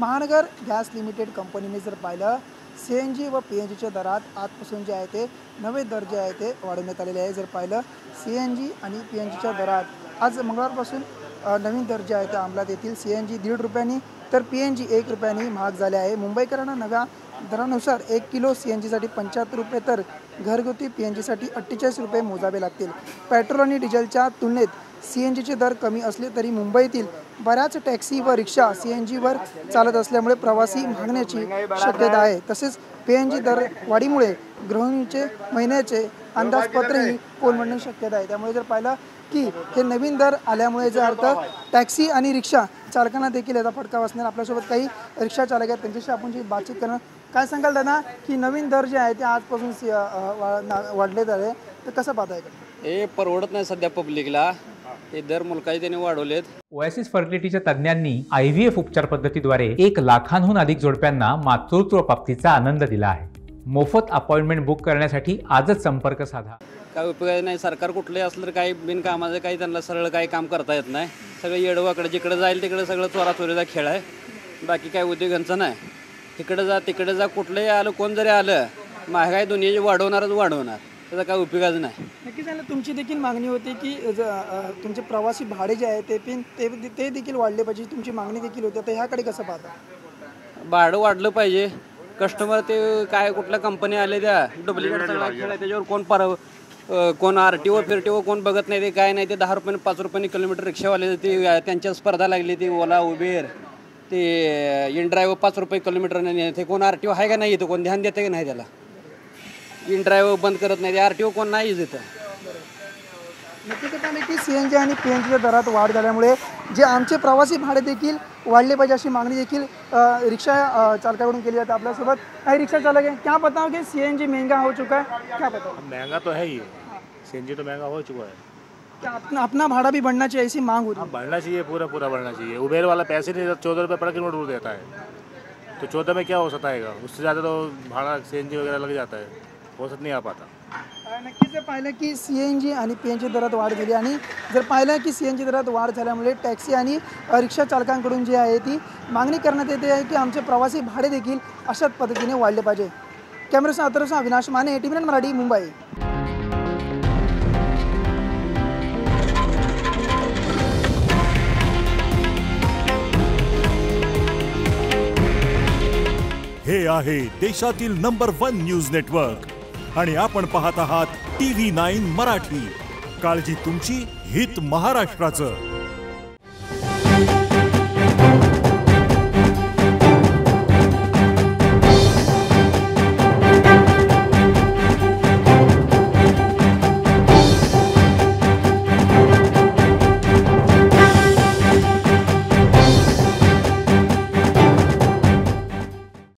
महानगर gas limited कंपनीने जर पाहिलं CNG व PNGच्या दरात आजपासून जे आहे ते नवे दर जे आहे ते वाढवण्यात आलेले आहे। जर पाहिलं CNG आणि PNGच्या दरात आज मंगळवारपासून नवीन दर जे आहे ते अंमलात येतील। CNG 1.5 रुपयांनी तर PNG 1 रुपयांनी महाग झाले आहे। मुंबईकरांना नव्या दरानुसार 1 किलो CNGसाठी 75 रुपये तर घरगुती PNGसाठी 48 रुपये मोजावे लागतील। पेट्रोल आणि डिझेलच्या तुलनेत CNGचे दर कमी असले तरी मुंबईतील बऱ्याच टॅक्सी व रिक्षा CNGवर चालत असल्यामुळे प्रवासी महागण्याची शक्यता आहे। तसेच PNG दर वाढीमुळे गृहिणीचे महिन्याचे अंदाजपत्रही कोलमडण्याची शक्यता आहे। त्यामुळे जर पाहिलं की हे नवीन दर आल्यामुळे याचा अर्थ टॅक्सी आणि रिक्षा चालकांना देखील याचा फटका बसणार। आपल्यासोबत काही रिक्षा चालक आहेत, त्यांच्याशी आपण जी बातचीत करणार। काय सांगाल दादा की नवीन दर जे आहे ते आजपासून वाढले आहे, तर कसं पाहताय? हे परवडत नाही सध्या पब्लिकला, हे दर मुलकाही त्यांनी वाढवलेत। ओएसिस फर्टिलिटीच्या तज्ञांनी IVF उपचार पद्धतीद्वारे 1 लाखांहून अधिक जोडप्यांना मातृत्व प्राप्तीचा आनंद दिला आहे। मोफत अपॉइंटमेंट बुक करण्यासाठी आजच संपर्क साधा। काय उपयोग नाही, सरकार कुठलंही असलं तर काही बिनकामाचं काही त्यांना सरळ काही काम करता येत नाही। सगळं येडवाकडे जिकडे जाईल तिकडे सगळं चोराचोरीचा खेळ आहे, बाकी काय उद्योगांचं नाही। इकडे जा तिकडे जा, कुठलंही आलं कोण जरी आलं महागाई दुनियाची वाढवणारच वाढवणार, त्याचा काय उपयोगाचं नाही। नक्कीच आहे ना, तुमची देखील मागणी होती की तुमचे प्रवासी भाडे जे आहे ते देखील वाढले पाहिजे, तुमची मागणी देखील होती, तर ह्याकडे कसं पाहता? भाडं वाढलं पाहिजे, कस्टमर ते काय कुठल्या कंपनी आले त्या डुप्लिकेट सगळा खेळ आहे, त्याच्यावर कोण RTO फिरटीओ कोण बघत नाही, ते काय नाही, ते 10 रुपयाने 5 रुपयाने किलोमीटर रिक्षावाले ते त्यांच्या स्पर्धा लागली, ती ओला उबेर ते InDrive 5 रुपये किलोमीटरने, ते कोण RTO आहे का नाही येतं, कोण ध्यान देते का नाही त्याला? InDrive बंद करत नाही, ते RTO कोण नाही येतं। नक्कीच आहे की CNG आणि PNGच्या दरात वाढ झाल्यामुळे जे आमचे प्रवासी भाडे देखील वाढले पाहिजे अशी मागणी देखील रिक्षा चालकाकडून केली जाते। आपल्यासोबत काही रिक्षा चालक है, क्या बताओ कि CNG महंगा हो चुका है, क्या बताओ? महंगा तो है ही, CNG तो महंगा हो चुका है। क्या अपना भाड़ा भी बढ़ना चाहिए, ऐसी मांग होती है? बढ़ना चाहिए, पूरा बढ़ना चाहिए। उबेर वाला पैसे नहीं, 14 रुपये पर किलोमीटर देता है, तो 14 में क्या हो सताएगा, उससे ज़्यादा तो भाड़ा CNG वगैरह लग जाता है, हो सकता नहीं आ पाता। नक्कीच पाहिलं की CNG आणि PNG दरात वाढ झाली, आणि जर पाहिलं की CNG दरात वाढ झाल्यामुळे टॅक्सी आणि रिक्षा चालकांकडून जी आहे ती मागणी करण्यात येते आहे की आमचे प्रवासी भाडे देखील अशाच पद्धतीने वाढले पाहिजे। कॅमेरासह अतरसह अविनाश माने, ATV मराठी, मुंबई। हे आहे देशातील नंबर 1 न्यूज नेटवर्क आणि आपण पाहत आहात TV9 मराठी। काळजी तुमची, हित महाराष्ट्राचं।